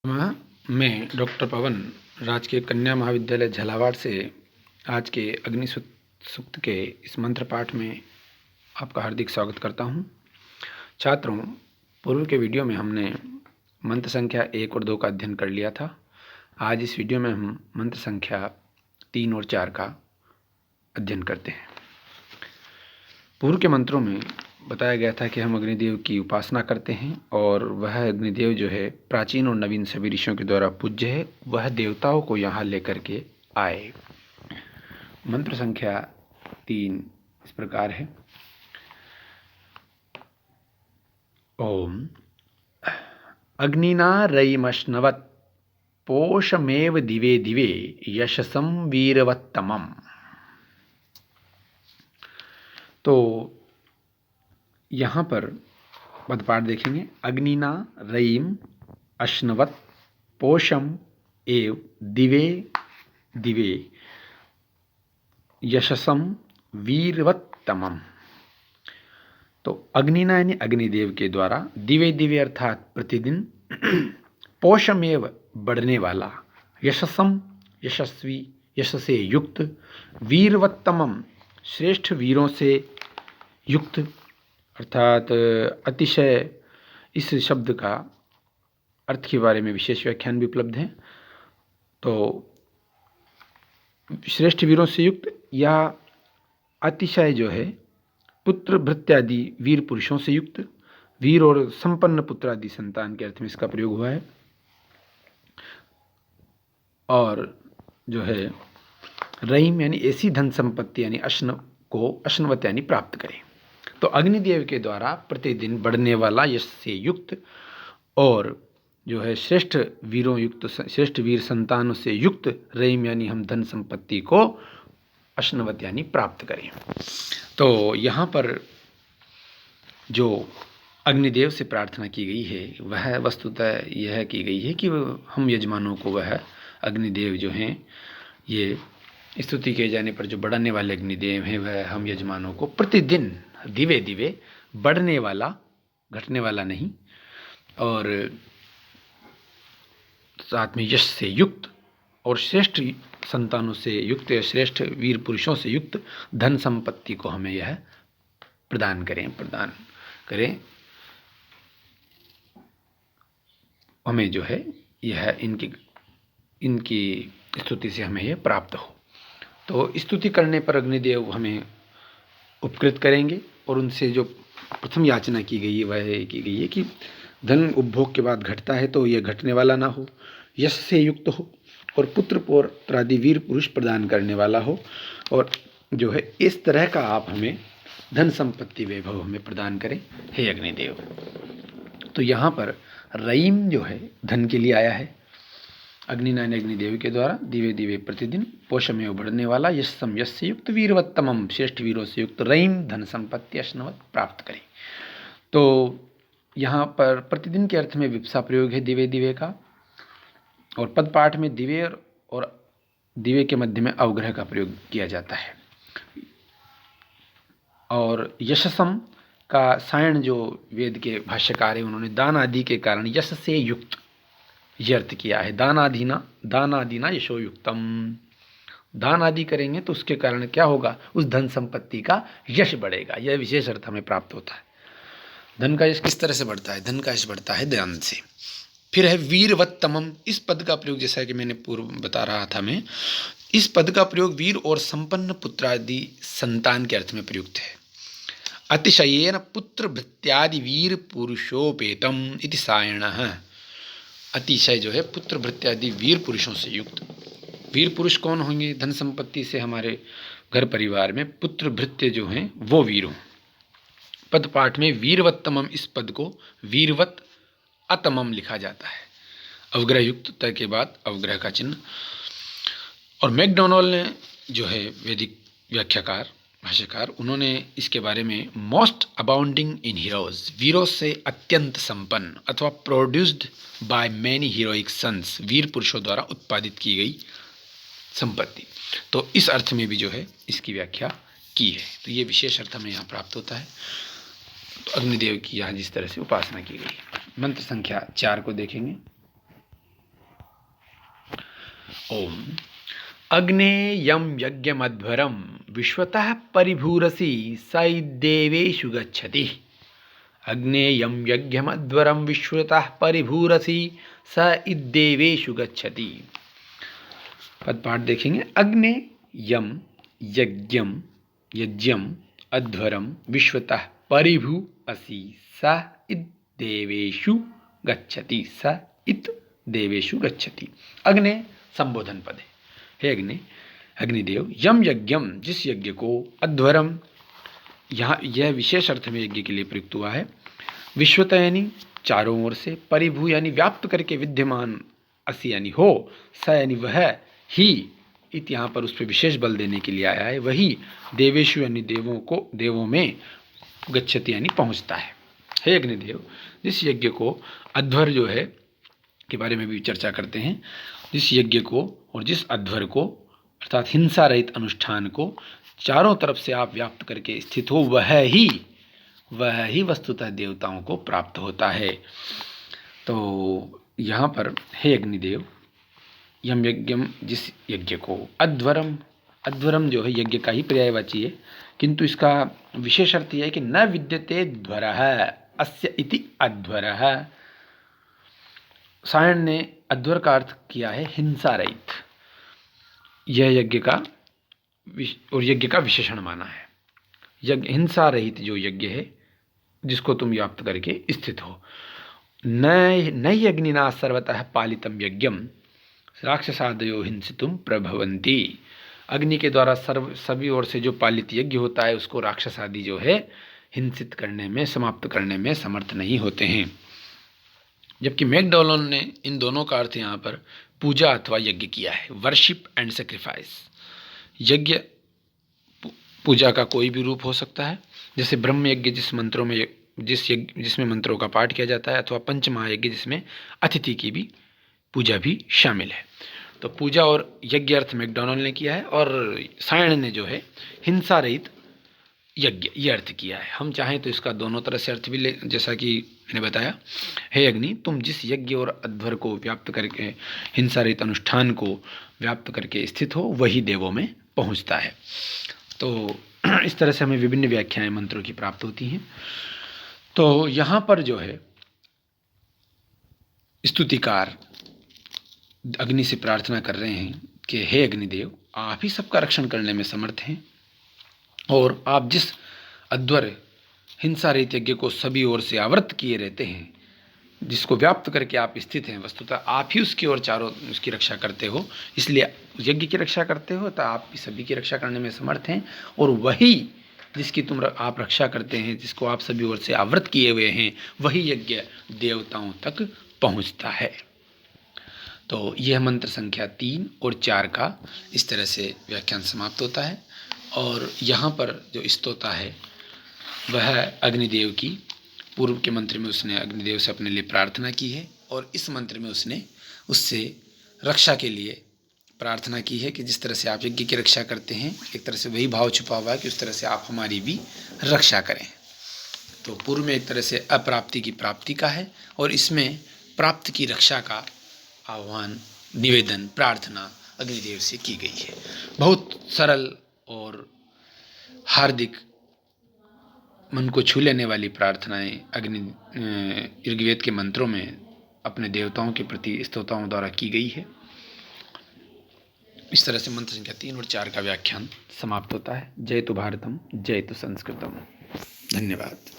मैं डॉक्टर पवन राजकीय कन्या महाविद्यालय झालावाड़ से आज के अग्नि सूक्त के इस मंत्र पाठ में आपका हार्दिक स्वागत करता हूं। छात्रों, पूर्व के वीडियो में हमने मंत्र संख्या 1 और 2 का अध्ययन कर लिया था। आज इस वीडियो में हम मंत्र संख्या 3 और 4 का अध्ययन करते हैं। पूर्व के मंत्रों में बताया गया था कि हम अग्निदेव की उपासना करते हैं और वह अग्निदेव जो है प्राचीन और नवीन सभी ऋषियों के द्वारा पूज्य है। वह देवताओं को यहाँ लेकर के आए। मंत्र संख्या 3 इस प्रकार है। ओम अग्निना रयिमश्नवत् पोषमेव दिवे दिवे यशसं वीरवत्तमम्। तो यहाँ पर पदपाठ देखेंगे। अग्निना रयिम अश्नवत् पोषम एव दिवे दिवे यशसम वीरवत्तमम्। तो अग्निना यानी अग्निदेव के द्वारा, दिवे दिवे अर्थात प्रतिदिन, पोषमेव बढ़ने वाला, यशसम यशस्वी यश से युक्त, वीरवत्तमम श्रेष्ठ वीरों से युक्त अर्थात अतिशय। इस शब्द का अर्थ के बारे में विशेष व्याख्यान भी उपलब्ध है। तो श्रेष्ठ वीरों से युक्त या अतिशय जो है पुत्र भृत्यादि वीर पुरुषों से युक्त, वीर और संपन्न पुत्र आदि संतान के अर्थ में इसका प्रयोग हुआ है। और जो है रहीम यानी ऐसी धन संपत्ति यानी अश्न को अश्नवत यानी प्राप्त करें। तो अग्निदेव के द्वारा प्रतिदिन बढ़ने वाला यश से युक्त और जो है श्रेष्ठ वीरों युक्त, श्रेष्ठ वीर संतानों से युक्त रहीम यानी हम धन संपत्ति को अश्नवत यानी प्राप्त करें। तो यहाँ पर जो अग्निदेव से प्रार्थना की गई है वह वस्तुतः यह की गई है कि हम यजमानों को वह अग्निदेव जो हैं, ये स्तुति किए जाने पर जो बढ़ने वाले अग्निदेव हैं, वह हम यजमानों को प्रतिदिन दिवे दिवे बढ़ने वाला, घटने वाला नहीं, और साथ में यश से युक्त और श्रेष्ठ संतानों से युक्त या श्रेष्ठ वीर पुरुषों से युक्त धन संपत्ति को हमें यह प्रदान करें। हमें जो है यह इनकी स्तुति से हमें यह प्राप्त हो। तो स्तुति करने पर अग्निदेव हमें उपकृत करेंगे और उनसे जो प्रथम याचना की गई है वह की गई है कि धन उपभोग के बाद घटता है तो यह घटने वाला ना हो, यश से युक्त हो और पुत्र पौत्र आदि वीर पुरुष प्रदान करने वाला हो, और जो है इस तरह का आप हमें धन संपत्ति वैभव हमें प्रदान करें, हे अग्निदेव। तो यहाँ पर रहीम जो है धन के लिए आया है। अग्निनायन अग्निदेव के द्वारा दिवे दिवे प्रतिदिन पोषमेव बढ़ने वाला यशसम यश से युक्त वीरवत्तमम श्रेष्ठ वीरों से युक्त रहीम धन संपत्ति अश्नवत प्राप्त करें। तो यहाँ पर प्रतिदिन के अर्थ में विप्सा प्रयोग है दिवे दिवे का, और पदपाठ में दिवे और दिवे के मध्य में अवग्रह का प्रयोग किया जाता है। और यशसम का सायण जो वेद के भाष्यकार है उन्होंने दान आदि के कारण यश से युक्त ये अर्थ किया है। दान आदिना यशो युक्तम। दान आदि करेंगे तो उसके कारण क्या होगा, उस धन संपत्ति का यश बढ़ेगा। यह विशेष अर्थ हमें प्राप्त होता है। धन का यश किस तरह से बढ़ता है? धन का यश बढ़ता है दान से। फिर है वीरवत्तमम। इस पद का प्रयोग, जैसा कि मैंने पूर्व बता रहा था मैं, इस पद का प्रयोग वीर और संपन्न पुत्रादि संतान के अर्थ में प्रयुक्त है। अतिशयेन पुत्र भृत्यादि वीर पुरुषोपेतम इति सायणः। अतिशय जो है पुत्र भृत्यादि वीर पुरुषों से युक्त। वीर पुरुष कौन होंगे? धन संपत्ति से हमारे घर परिवार में पुत्र भृत्य जो हैं वो वीर हों। पद पाठ में वीरवत्तमम, इस पद को वीरवत अतमम लिखा जाता है, अवग्रह युक्त त के बाद अवग्रह का चिन्ह। और मैकडोनल्ड ने जो है वैदिक व्याख्याकार भाष्यकार, उन्होंने इसके बारे में मोस्ट अबाउंडिंग इन हीरोज, वीरों से अत्यंत संपन्न अथवा produced by many heroic sons, वीर पुरुषों द्वारा उत्पादित की गई संपत्ति। तो इस अर्थ में भी जो है इसकी व्याख्या की है। तो ये विशेष अर्थ हमें यहाँ प्राप्त होता है। तो अग्निदेव की यहाँ जिस तरह से उपासना की गई। मंत्र संख्या 4 को देखेंगे। ओम अग्ने यम यज्ञमध्वरम विश्वतः परिभूरसि स देवेषु गच्छति। अग्ने यम यज्ञमध्वरम विश्वतः परिभूरसि स देवेषु गच्छति। पद पाठ देखेंगे। अग्ने यम यज्ञम यज्ञम अध्वरम विश्वतः परिभू असि स देवेषु गच्छति। स इत देवेषु गच्छति। अग्ने संबोधन पद है। हे अग्नि, अग्निदेव, यम यज्ञम जिस यज्ञ को, अध्वरम यहाँ यह विशेष अर्थ में यज्ञ के लिए प्रयुक्त हुआ है, विश्वत यानी चारों ओर से, परिभू यानी व्याप्त करके विद्यमान, असि यानी हो, स यानी वह ही, इत यहाँ पर उस पर विशेष बल देने के लिए आया है, वही देवेशु यानी देवों में गच्छति यानी पहुँचता है। हे अग्निदेव, जिस यज्ञ को, अध्वर जो है के बारे में भी चर्चा करते हैं, जिस यज्ञ को और जिस अध्वर को अर्थात हिंसा रहित अनुष्ठान को चारों तरफ से आप व्याप्त करके स्थित हो, वह ही वस्तुतः देवताओं को प्राप्त होता है। तो यहाँ पर हे अग्निदेव, यम यज्ञम जिस यज्ञ को, अध्वरम, अध्वरम जो है यज्ञ का ही पर्यायवाची है, किंतु इसका विशेष अर्थ यह है कि न विद्यते ध्वरः अस्य इति अध्वरः। सायण ने अध्वर का अर्थ किया है हिंसा रहित। यह यज्ञ का और यज्ञ का विशेषण माना है। यज्ञ हिंसा रहित जो यज्ञ है जिसको तुम व्याप्त करके स्थित हो। नई अग्निना सर्वतः पालितम यज्ञम राक्षसादयो हिंसितुम प्रभवन्ति। अग्नि के द्वारा सभी ओर से जो पालित यज्ञ होता है उसको राक्षस आदि जो है हिंसित करने में, समाप्त करने में समर्थ नहीं होते हैं। जबकि मैकडॉलन ने इन दोनों का अर्थ यहाँ पर पूजा अथवा यज्ञ किया है, वर्शिप एंड सेक्रीफाइस। यज्ञ पूजा का कोई भी रूप हो सकता है, जैसे ब्रह्म यज्ञ जिसमें मंत्रों का पाठ किया जाता है, अथवा पंचमहायज्ञ जिसमें अतिथि की भी पूजा भी शामिल है। तो पूजा और यज्ञ अर्थ मैकडॉनल्ड ने किया है और सायण ने जो है हिंसा रहित यज्ञ ये अर्थ किया है। हम चाहें तो इसका दोनों तरह से अर्थ भी ले, जैसा कि मैंने बताया, हे अग्नि, तुम जिस यज्ञ और अध्वर को व्याप्त करके, हिंसा रहित अनुष्ठान को व्याप्त करके स्थित हो, वही देवों में पहुंचता है। तो इस तरह से हमें विभिन्न व्याख्याएं मंत्रों की प्राप्त होती हैं। तो यहाँ पर जो है स्तुतिकार अग्नि से प्रार्थना कर रहे हैं कि हे अग्निदेव, आप ही सबका रक्षण करने में समर्थ हैं और आप जिस अध्वर हिंसा रहित यज्ञ को सभी ओर से आवृत किए रहते हैं, जिसको व्याप्त करके आप स्थित हैं, वस्तुतः आप ही उसकी ओर चारों उसकी रक्षा करते हो, इसलिए यज्ञ की रक्षा करते हो, तो आप भी सभी की रक्षा करने में समर्थ हैं और वही जिसकी आप रक्षा करते हैं, जिसको आप सभी ओर से आवृत किए हुए हैं, वही यज्ञ देवताओं तक पहुँचता है। तो यह मंत्र संख्या 3 और 4 का इस तरह से व्याख्यान समाप्त होता है। और यहाँ पर जो स्तोता है वह अग्निदेव की, पूर्व के मंत्र में उसने अग्निदेव से अपने लिए प्रार्थना की है और इस मंत्र में उसने उससे रक्षा के लिए प्रार्थना की है कि जिस तरह से आप यज्ञ की रक्षा करते हैं, एक तरह से वही भाव छुपा हुआ है कि उस तरह से आप हमारी भी रक्षा करें। तो पूर्व में एक तरह से अप्राप्ति की प्राप्ति का है और इसमें प्राप्त की रक्षा का आह्वान, निवेदन, प्रार्थना अग्निदेव से की गई है। बहुत सरल और हार्दिक, मन को छू लेने वाली प्रार्थनाएं ऋग्वेद के मंत्रों में अपने देवताओं के प्रति स्तोताओं द्वारा की गई है। इस तरह से मंत्र संख्या 3 और 4 का व्याख्यान समाप्त होता है। जय तु भारतम, जय तु संस्कृतम। धन्यवाद।